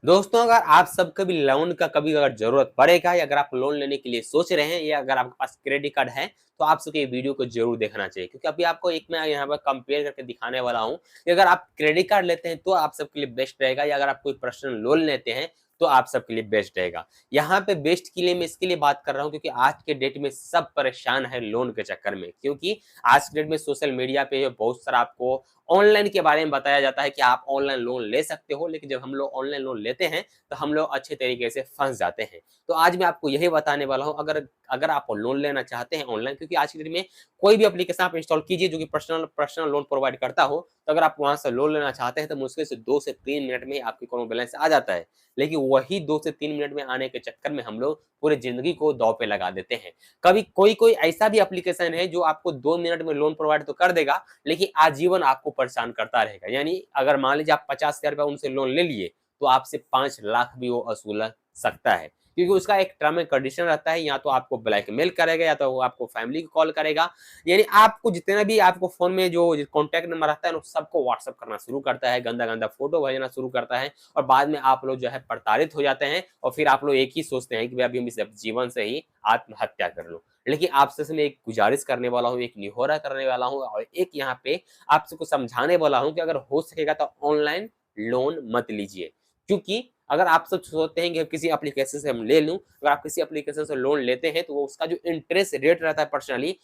दोस्तों, अगर आप सबको भी लोन का कभी अगर ज़रूरत पड़ेगा या अगर आप लोन लेने के लिए सोच रहे हैं या अगर आपके पास क्रेडिट कार्ड है, तो आप सबको ये वीडियो को ज़रूर देखना चाहिए। क्योंकि अभी आपको एक मैं यहाँ पर कंपेयर करके दिखाने वाला हूँ कि अगर आप क्रेडिट कार्ड लेते हैं, तो आप सबके लिए बेस्ट रहेगा या अगर आप कोई पर्सनल लोन लेते हैं, तो आप सबके लिए बेस्ट रहेगा। यहाँ पे बेस्ट के लिए मैं इसके लिए बात कर रहा हूँ क्योंकि आज के डेट में सब परेशान है लोन के चक्कर में। क्योंकि आज के डेट में सोशल मीडिया पे बहुत सारा आपको ऑनलाइन के बारे में बताया जाता है कि आप ऑनलाइन लोन ले सकते हो, लेकिन जब हम लोग ऑनलाइन लोन लेते हैं, तो हम लोग अच्छे तरीके से फँस जाते हैं। तो आज मैं आपको यही बताने वाला हूँ अगर अगर आप लोन लेना चाहते हैं ऑनलाइन क्योंकि आज की डेट में कोई भी एप्लीकेशन आप इंस्टॉल कीजिए जो कि पर्सनल पर्सनल लोन प्रोवाइड करता हो, तो अगर आप वहाँ से लोन लेना चाहते हैं तो मुश्किल से 2 से 3 मिनट में आपके अकाउंट में बैलेंस आ जाता है। लेकिन वही 2 से 3 मिनट में आने के चक्कर में हम लोग पूरी ज़िंदगी को दाँव पे लगा देते हैं। कभी कोई-कोई ऐसा भी एप्लीकेशन है जो आपको 2 मिनट में लोन प्रोवाइड तो कर देगा, लेकिन आजीवन आपको परेशान करता रहेगा। यानी अगर मान लीजिए आप 50,000 रुपए उनसे लोन ले लिए, तो आपसे 5 लाख भी वो वसूल सकता है। क्योंकि उसका एक टर्म एंड कंडीशन रहता है, या तो आपको ब्लैकमेल करेगा या तो वो आपको फैमिली को कॉल करेगा। यानी आपको जितना भी आपको फ़ोन में जो कॉन्टैक्ट नंबर रहता है ना, सबको व्हाट्सएप करना शुरू करता है, गंदा-गंदा फ़ोटो भेजना शुरू करता है और बाद में आप लोग जो है प्रताड़ित हो जाते हैं और फिर आप लोग एक ही सोचते हैं कि भई अभी हम इस जीवन से ही आत्महत्या कर लूँ। लेकिन आपसे मैं एक गुज़ारिश करने वाला हूँ, एक निहोरा करने वाला हूँ और एक यहाँ पे आप सबको समझाने वाला हूँ कि अगर हो सकेगा तो ऑनलाइन लोन मत लीजिए। क्योंकि अगर आप सब सोचते हैं कि किसी एप्लीकेशन से हम ले लूँ, अगर आप किसी एप्लीकेशन से लोन लेते हैं तो वो उसका जो इंटरेस्ट रेट रहता है पर्सनली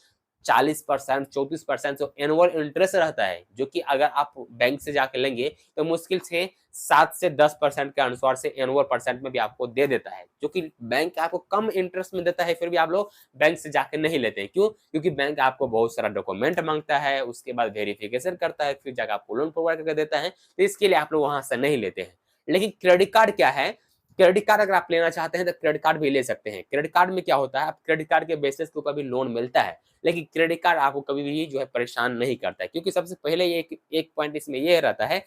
40% 34% जो एनुअल इंटरेस्ट रहता है, जो कि अगर आप बैंक से जाके लेंगे तो मुश्किल से 7 से 10% के अनुसार से एनुअल परसेंट में भी आपको दे देता है, जो कि बैंक आपको कम इंटरेस्ट में देता है, फिर भी आप लोग बैंक से जाके नहीं लेते हैं। क्यों? क्योंकि बैंक आपको बहुत सारा डॉक्यूमेंट माँगता है, उसके बाद वेरिफिकेशन करता है, फिर जाके आपको लोन प्रोवाइड करके देता है, तो इसके लिए आप लोग वहाँ से नहीं लेते हैं। लेकिन क्रेडिट कार्ड क्या है? क्रेडिट कार्ड अगर आप लेना चाहते हैं तो क्रेडिट कार्ड भी ले सकते हैं। क्रेडिट कार्ड में क्या होता है, आप क्रेडिट कार्ड के बेसिस के ऊपर भी लोन मिलता है, लेकिन क्रेडिट कार्ड आपको कभी भी जो है परेशान नहीं करता है। क्योंकि सबसे पहले ये एक एक पॉइंट इसमें ये रहता है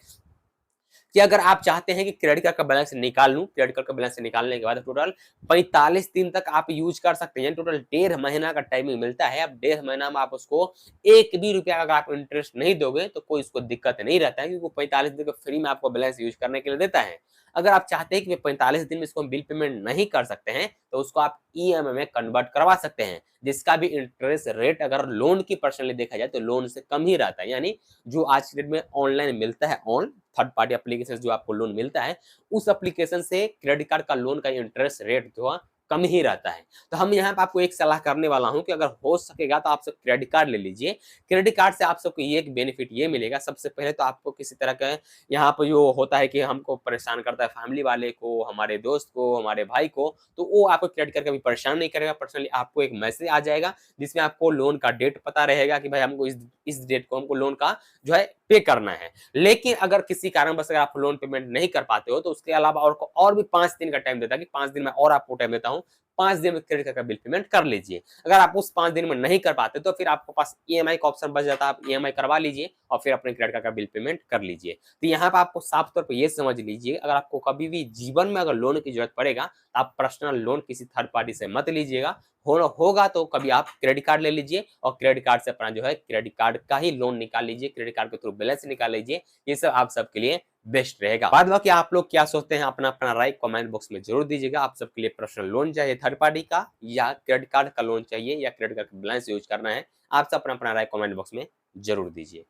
कि अगर आप चाहते हैं कि क्रेडिट कार्ड का बैलेंस निकाल लूँ, क्रेडिट कार्ड का बैलेंस निकालने के बाद टोटल 45 दिन तक आप यूज़ कर सकते हैं। टोटल 1.5 महीना का टाइमिंग मिलता है। अब 1.5 महीना में आप उसको 1 भी रुपया अगर आप इंटरेस्ट नहीं दोगे, तो कोई उसको दिक्कत नहीं रहता है क्योंकि वो 45 दिन का फ्री में आपको बैलेंस यूज़ करने के लिए देता है। अगर आप चाहते हैं कि 45 दिन में इसको हम बिल पेमेंट नहीं कर सकते हैं, तो उसको आप ईएमआई में कन्वर्ट करवा सकते हैं, जिसका भी इंटरेस्ट रेट अगर लोन की पर्सनली देखा जाए तो लोन से कम ही रहता है। यानी जो आज के डेट में ऑनलाइन मिलता है थर्ड पार्टी एप्लीकेशन जो आपको लोन मिलता है, उस एप्लीकेशन से क्रेडिट कार्ड का लोन का इंटरेस्ट रेट जो है कम ही रहता है। तो हम यहाँ पे आपको एक सलाह करने वाला हूँ कि अगर हो सकेगा तो आप सब क्रेडिट कार्ड ले लीजिए। क्रेडिट कार्ड से आप सबको ये एक बेनिफिट ये मिलेगा, सबसे पहले तो आपको किसी तरह का यहाँ पे जो होता है कि हमको परेशान करता है फैमिली वाले को, हमारे दोस्त को, हमारे भाई को, तो वो आपको क्रेडिट कार्ड कभी परेशान नहीं करेगा। पर्सनली आपको एक मैसेज आ जाएगा जिसमें आपको लोन का डेट पता रहेगा कि भाई हमको इस डेट को हमको लोन का जो है पे करना है। लेकिन अगर किसी कारणवश अगर आप लोन पेमेंट नहीं कर पाते हो, तो उसके अलावा और भी 5 दिन का टाइम देता है कि 5 दिन में और आपको टाइम देता हूँ। 5 दिन में क्रेडिट कार्ड का बिल पेमेंट कर लीजिए। अगर आप उस 5 दिन में नहीं कर पाते, तो फिर आपके पास ईएमआई का ऑप्शन बच जाता है, आप ईएमआई करवा लीजिए और फिर अपने क्रेडिट कार्ड का बिल पेमेंट कर लीजिए। तो यहाँ पे आपको साफ तौर पे ये समझ लीजिए, अगर आपको कभी भी जीवन में अगर लोन की ज़रूरत पड़ेगा, तो आप पर्सनल लोन किसी थर्ड पार्टी से मत लीजिएगा। होगा तो कभी आप क्रेडिट कार्ड ले लीजिए और क्रेडिट कार्ड से अपना जो है क्रेडिट कार्ड का ही लोन निकाल लीजिए, क्रेडिट कार्ड के थ्रू बैलेंस निकाल लीजिए। ये सब आप सबके लिए बेस्ट रहेगा। बाद बाकी आप लोग क्या सोचते हैं, अपना राय कमेंट बॉक्स में जरूर दीजिएगा। आप सबके लिए पर्सनल लोन चाहिए थर्ड पार्टी का या क्रेडिट कार्ड का लोन चाहिए या क्रेडिट कार्ड का बैलेंस यूज करना है, आप सब अपना राय कमेंट बॉक्स में जरूर दीजिए।